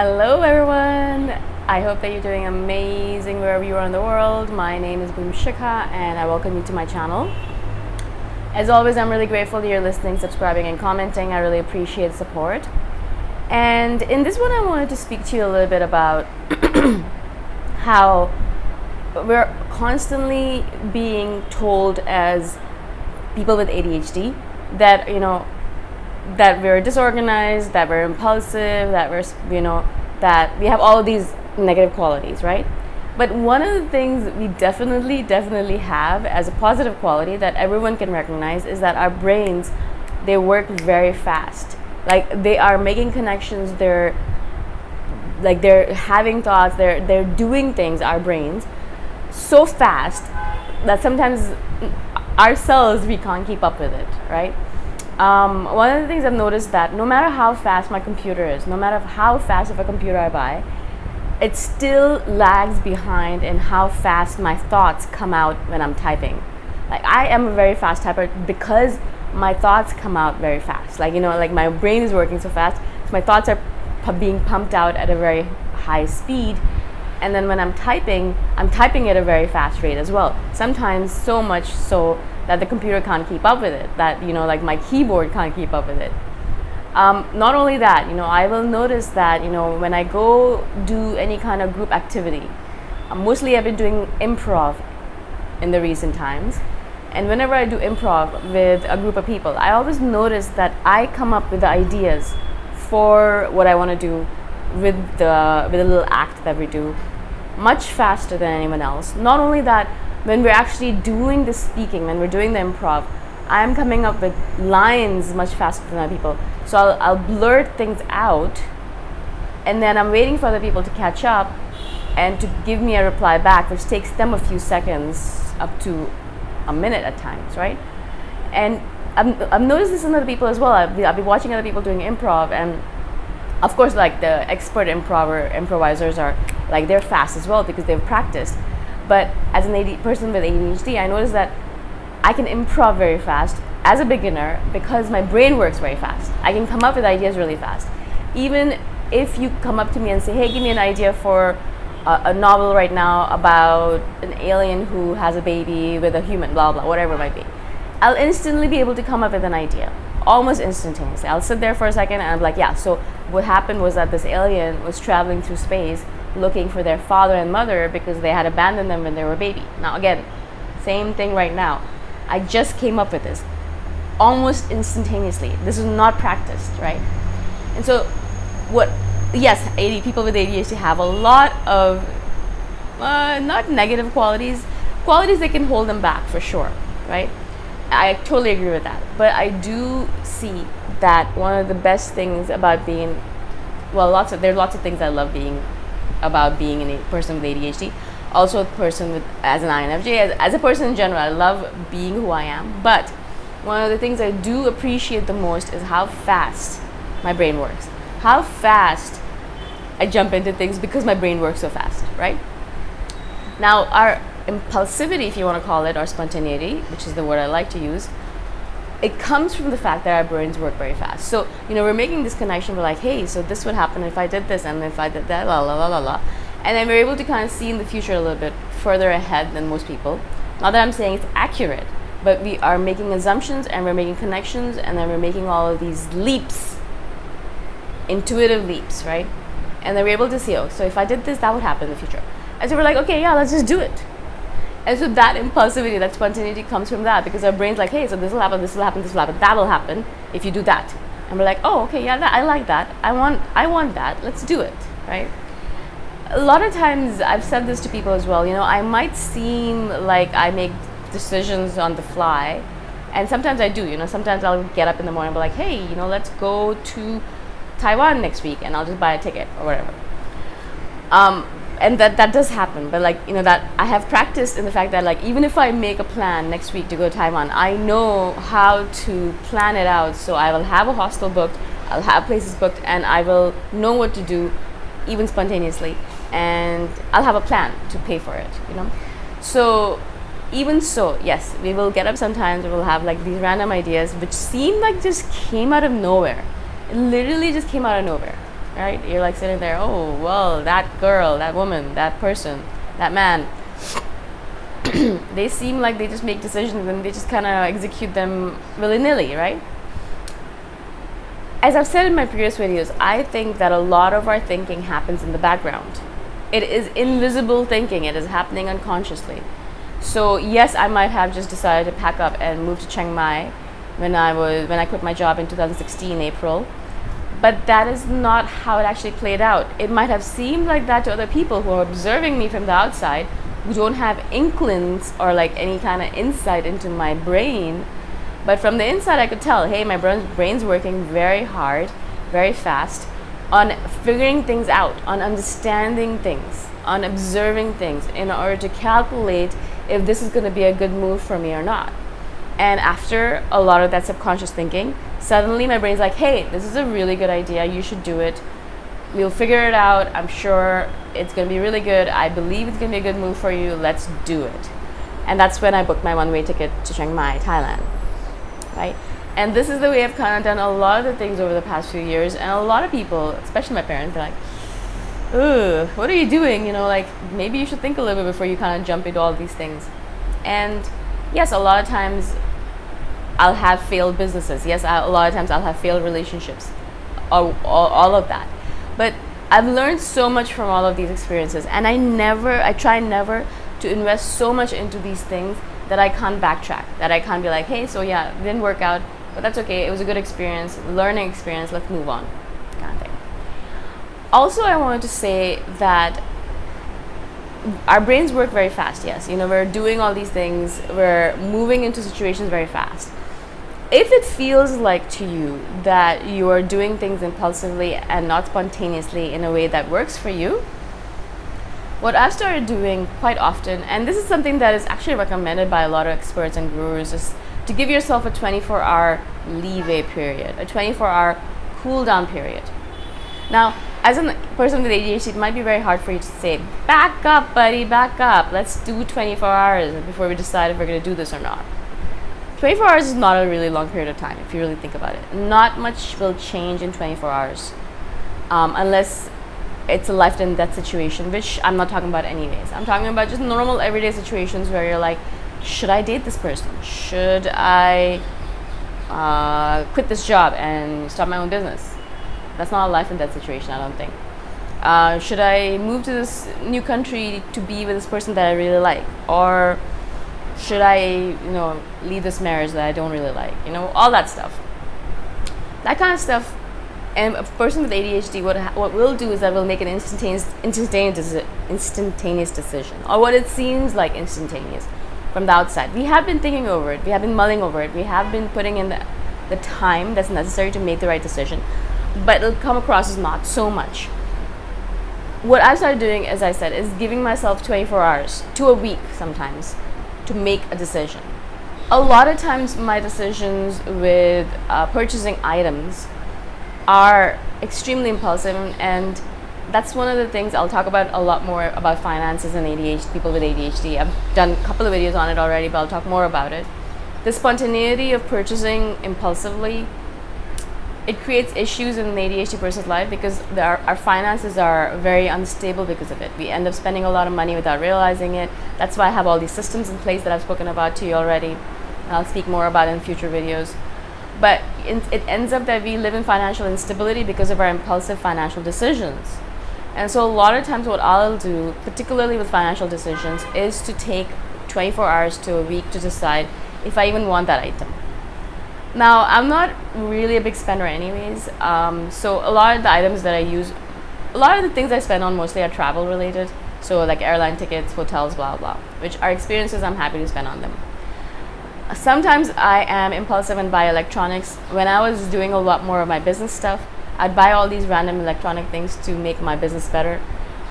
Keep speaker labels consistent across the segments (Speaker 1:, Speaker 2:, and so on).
Speaker 1: Hello everyone! I hope that you're doing amazing wherever you are in the world. My name is Boom Shikha and I welcome you to my channel. As always, I'm really grateful that you're listening, subscribing and commenting. I really appreciate the support. And in this one I wanted to speak to you a little bit about how we're constantly being told as people with ADHD that that we're disorganized, that we're impulsive, that that we have all of these negative qualities, right? But one of the things we definitely have as a positive quality that everyone can recognize is that our brains, they work very fast. Like, they are making connections, they're having thoughts, they're doing things, our brains, so fast that sometimes ourselves, we can't keep up with it, right? One of the things I've noticed that no matter how fast my computer is, no matter how fast of a computer I buy, it still lags behind in how fast my thoughts come out when I'm typing. Like, I am a very fast typer because my thoughts come out very fast. Like my brain is working so fast, so my thoughts are being pumped out at a very high speed. And then when I'm typing at a very fast rate as well. Sometimes so much so that the computer can't keep up with it, that like my keyboard can't keep up with it. Not only that, I will notice that when I go do any kind of group activity, mostly I've been doing improv in the recent times, and whenever I do improv with a group of people, I always notice that I come up with the ideas for what I want to do with the little act that we do much faster than anyone else. Not only that, when we're actually doing the speaking, when we're doing the improv, I'm coming up with lines much faster than other people. So I'll blurt things out, and then I'm waiting for other people to catch up and to give me a reply back, which takes them a few seconds up to a minute at times, right? And I've noticed this in other people as well. I've been watching other people doing improv, and of course, like, the expert improvisers are like, they're fast as well because they've practiced. But as a person with ADHD, I noticed that I can improv very fast as a beginner because my brain works very fast. I can come up with ideas really fast. Even if you come up to me and say, hey, give me an idea for a novel right now about an alien who has a baby with a human, blah, blah, whatever it might be, I'll instantly be able to come up with an idea, almost instantaneously. I'll sit there for a second and I'm like, yeah, so what happened was that this alien was traveling through space looking for their father and mother because they had abandoned them when they were a baby. Now again, same thing right now. I just came up with this almost instantaneously. This is not practiced, right? And so people with ADHD have a lot of not negative qualities that can hold them back for sure, right? I totally agree with that. But I do see that one of the best things about being, there's lots of things I love about being a person with ADHD. Also a person as an INFJ, as a person in general, I love being who I am. But one of the things I do appreciate the most is how fast my brain works. How fast I jump into things because my brain works so fast, right? Now, our impulsivity, if you want to call it, or spontaneity, which is the word I like to use, it comes from the fact that our brains work very fast. So, we're making this connection. We're like, hey, so this would happen if I did this, and if I did that, la la la la la. And then we're able to kind of see in the future a little bit further ahead than most people. Not that I'm saying it's accurate, but we are making assumptions, and we're making connections, and then we're making all of these leaps, intuitive leaps, right? And then we're able to see, oh, so if I did this, that would happen in the future. And so we're like, okay, yeah, let's just do it. And so that impulsivity, that spontaneity comes from that, because our brain's like, hey, so this will happen, this will happen, this will happen, that will happen if you do that. And we're like, oh, okay, yeah, I like that. I want that. Let's do it, right? A lot of times I've said this to people as well. I might seem like I make decisions on the fly, and sometimes I do. Sometimes I'll get up in the morning and be like, hey, let's go to Taiwan next week, and I'll just buy a ticket or whatever. And that does happen, but that I have practiced in the fact that even if I make a plan next week to go to Taiwan, I know how to plan it out. So I will have a hostel booked, I'll have places booked, and I will know what to do, even spontaneously, and I'll have a plan to pay for it. So even so, yes, we will get up sometimes, we will have these random ideas which seem like just came out of nowhere. It literally just came out of nowhere, right? You're like sitting there, oh, well, that girl, that woman, that person, that man, they seem like they just make decisions and they just kind of execute them willy-nilly, right? As I've said in my previous videos, I think that a lot of our thinking happens in the background. It is invisible thinking. It is happening unconsciously. So yes, I might have just decided to pack up and move to Chiang Mai when I quit my job in 2016 April. But that is not how it actually played out. It might have seemed like that to other people who are observing me from the outside, who don't have inklings or like any kind of insight into my brain. But from the inside, I could tell, hey, my brain's working very hard, very fast on figuring things out, on understanding things, on observing things in order to calculate if this is going to be a good move for me or not. And after a lot of that subconscious thinking, suddenly my brain's like, hey, this is a really good idea. You should do it. We'll figure it out. I'm sure it's going to be really good. I believe it's going to be a good move for you. Let's do it. And that's when I booked my one-way ticket to Chiang Mai, Thailand. Right? And this is the way I've kind of done a lot of the things over the past few years. And a lot of people, especially my parents, they're like, ugh, what are you doing? You know, like, maybe you should think a little bit before you kind of jump into all these things. And yes, a lot of times I'll have failed businesses. Yes, a lot of times I'll have failed relationships, all of that. But I've learned so much from all of these experiences. And I try never to invest so much into these things that I can't backtrack, that I can't be like, hey, so yeah, it didn't work out, but that's okay. It was a good experience, learning experience, let's move on, kind of thing. Also, I wanted to say that our brains work very fast, yes. You know, we're doing all these things, we're moving into situations very fast. If it feels like to you that you are doing things impulsively and not spontaneously in a way that works for you, what I've started doing quite often, and this is something that is actually recommended by a lot of experts and gurus, is to give yourself a 24-hour leeway period, a 24-hour cool-down period. Now, as a person with ADHD, it might be very hard for you to say, back up, buddy, back up. Let's do 24 hours before we decide if we're going to do this or not. 24 hours is not a really long period of time, if you really think about it. Not much will change in 24 hours, unless it's a life and death situation, which I'm not talking about anyways. I'm talking about just normal everyday situations where you're like, should I date this person? Should I quit this job and start my own business? That's not a life and death situation, I don't think. Should I move to this new country to be with this person that I really like? Or should I, leave this marriage that I don't really like? All that stuff. That kind of stuff. And a person with ADHD, what we'll do is that we'll make an instantaneous decision, or what it seems like instantaneous from the outside. We have been thinking over it. We have been mulling over it. We have been putting in the time that's necessary to make the right decision, but it'll come across as not so much. What I've started doing, as I said, is giving myself 24 hours to a week sometimes to make a decision. A lot of times my decisions with purchasing items are extremely impulsive, and that's one of the things I'll talk about a lot more about finances and ADHD, people with ADHD. I've done a couple of videos on it already, but I'll talk more about it. The spontaneity of purchasing impulsively, it creates issues in an ADHD person's life because our finances are very unstable because of it. We end up spending a lot of money without realizing it. That's why I have all these systems in place that I've spoken about to you already, and I'll speak more about in future videos. But it ends up that we live in financial instability because of our impulsive financial decisions. And so a lot of times what I'll do, particularly with financial decisions, is to take 24 hours to a week to decide if I even want that item. Now, I'm not really a big spender anyways, so a lot of the items that I use, a lot of the things I spend on mostly are travel related, so like airline tickets, hotels, blah, blah, which are experiences I'm happy to spend on them. Sometimes I am impulsive and buy electronics. When I was doing a lot more of my business stuff, I'd buy all these random electronic things to make my business better.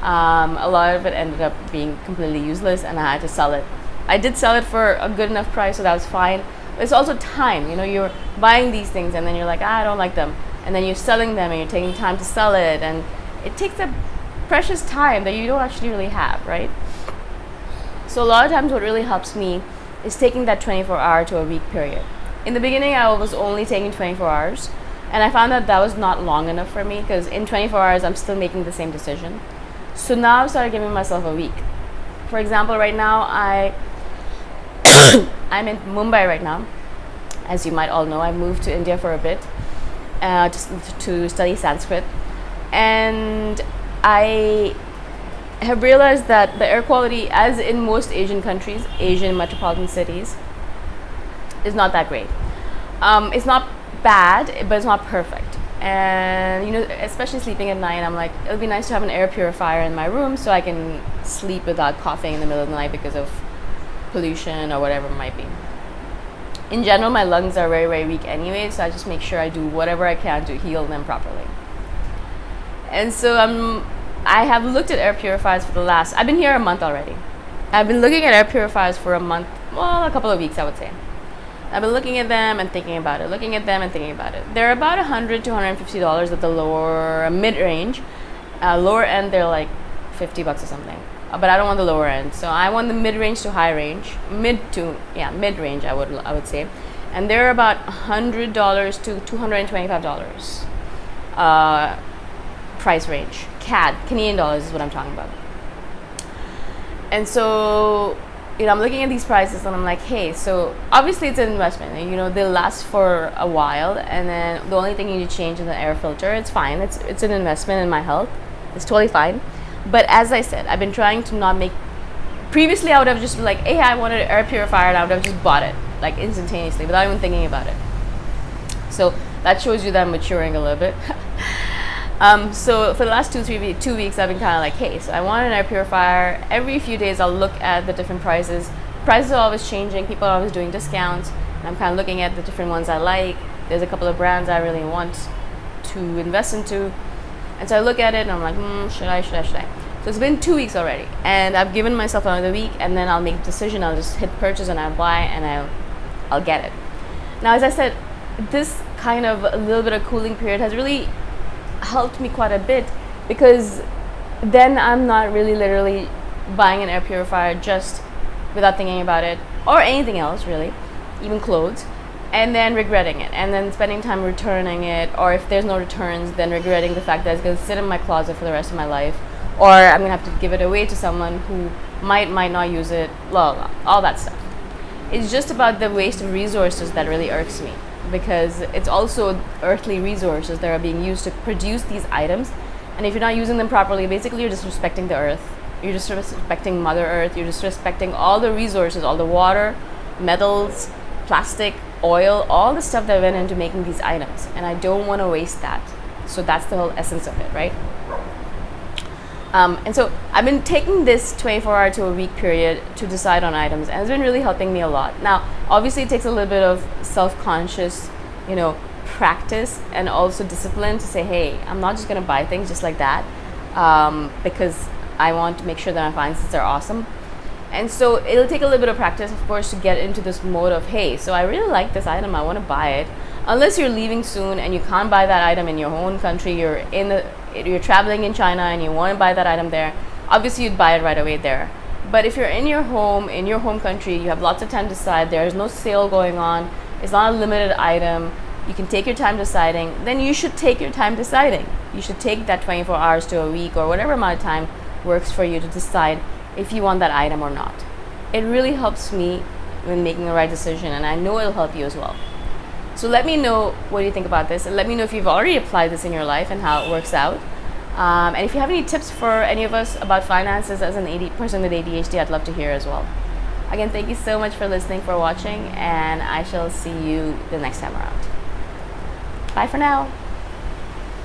Speaker 1: A lot of it ended up being completely useless and I had to sell it. I did sell it for a good enough price, so that was fine. But it's also time. You're buying these things and then you're like, I don't like them. And then you're selling them and you're taking time to sell it. And it takes a precious time that you don't actually really have, right? So a lot of times what really helps me is taking that 24-hour to a week period. In the beginning, I was only taking 24 hours, And I found that was not long enough for me, because in 24 hours I'm still making the same decision. So now I've started giving myself a week. For example, right now I'm in Mumbai right now. As you might all know, I moved to India for a bit just to study Sanskrit, and I have realized that the air quality, as in most Asian countries, Asian metropolitan cities, is not that great. It's not bad, but it's not perfect. And, you know, especially sleeping at night, I'm like, it would be nice to have an air purifier in my room so I can sleep without coughing in the middle of the night because of pollution or whatever it might be. In general, my lungs are very, very weak anyway, so I just make sure I do whatever I can to heal them properly. And so I have looked at air purifiers for I've been here a month already. I've been looking at air purifiers for a month, well, a couple of weeks, I would say. I've been looking at them and thinking about it, They're about $100 to $150 at the lower mid-range. Lower end, they're like $50 or something. But I don't want the lower end, so I want the mid-range to high range, mid-range, I would say, and they're about $100 to $225 price range. Canadian dollars is what I'm talking about. And so, you know, I'm looking at these prices and I'm like, hey, so obviously it's an investment, and, you know, they'll last for a while, and then the only thing you need to change is the air filter. It's fine. It's an investment in my health. It's totally fine. But as I said, I've been trying to not make. Previously, I would have just been like, hey, I wanted an air purifier, and I would have just bought it like instantaneously without even thinking about it. So that shows you that I'm maturing a little bit. So for the last 2 weeks, I've been kind of like, hey, so I want an air purifier. Every few days, I'll look at the different prices. Prices are always changing. People are always doing discounts. And I'm kind of looking at the different ones I like. There's a couple of brands I really want to invest into. And so I look at it and I'm like, should I? So it's been 2 weeks already. And I've given myself another week, and then I'll make a decision. I'll just hit purchase and I'll buy, and I'll get it. Now, as I said, this kind of a little bit of cooling period has really helped me quite a bit, because then I'm not really literally buying an air purifier just without thinking about it, or anything else really, even clothes, and then regretting it, and then spending time returning it, or if there's no returns, then regretting the fact that it's going to sit in my closet for the rest of my life, or I'm going to have to give it away to someone who might not use it, all that stuff. It's just about the waste of resources that really irks me, because it's also earthly resources that are being used to produce these items, and if you're not using them properly, basically you're disrespecting the earth, you're disrespecting Mother Earth, you're disrespecting all the resources, all the water, metals, plastic, oil, all the stuff that went into making these items, and I don't want to waste that. So that's the whole essence of it, right? And so I've been taking this 24-hour to a week period to decide on items, and it's been really helping me a lot. Now, obviously, it takes a little bit of self-conscious, you know, practice and also discipline to say, hey, I'm not just going to buy things just like that, because I want to make sure that my finances are awesome. And so it'll take a little bit of practice, of course, to get into this mode of, hey, so I really like this item, I want to buy it. Unless you're leaving soon and you can't buy that item in your own country, you're traveling in China and you want to buy that item there, obviously you'd buy it right away there. But if you're in your home country, you have lots of time to decide, there's no sale going on, it's not a limited item, you can take your time deciding, then you should take your time deciding. You should take that 24 hours to a week or whatever amount of time works for you to decide if you want that item or not. It really helps me when making the right decision, and I know it'll help you as well. So let me know what you think about this, and let me know if you've already applied this in your life and how it works out. And if you have any tips for any of us about finances as an person with ADHD, I'd love to hear as well. Again, thank you so much for listening, for watching, and I shall see you the next time around. Bye for now.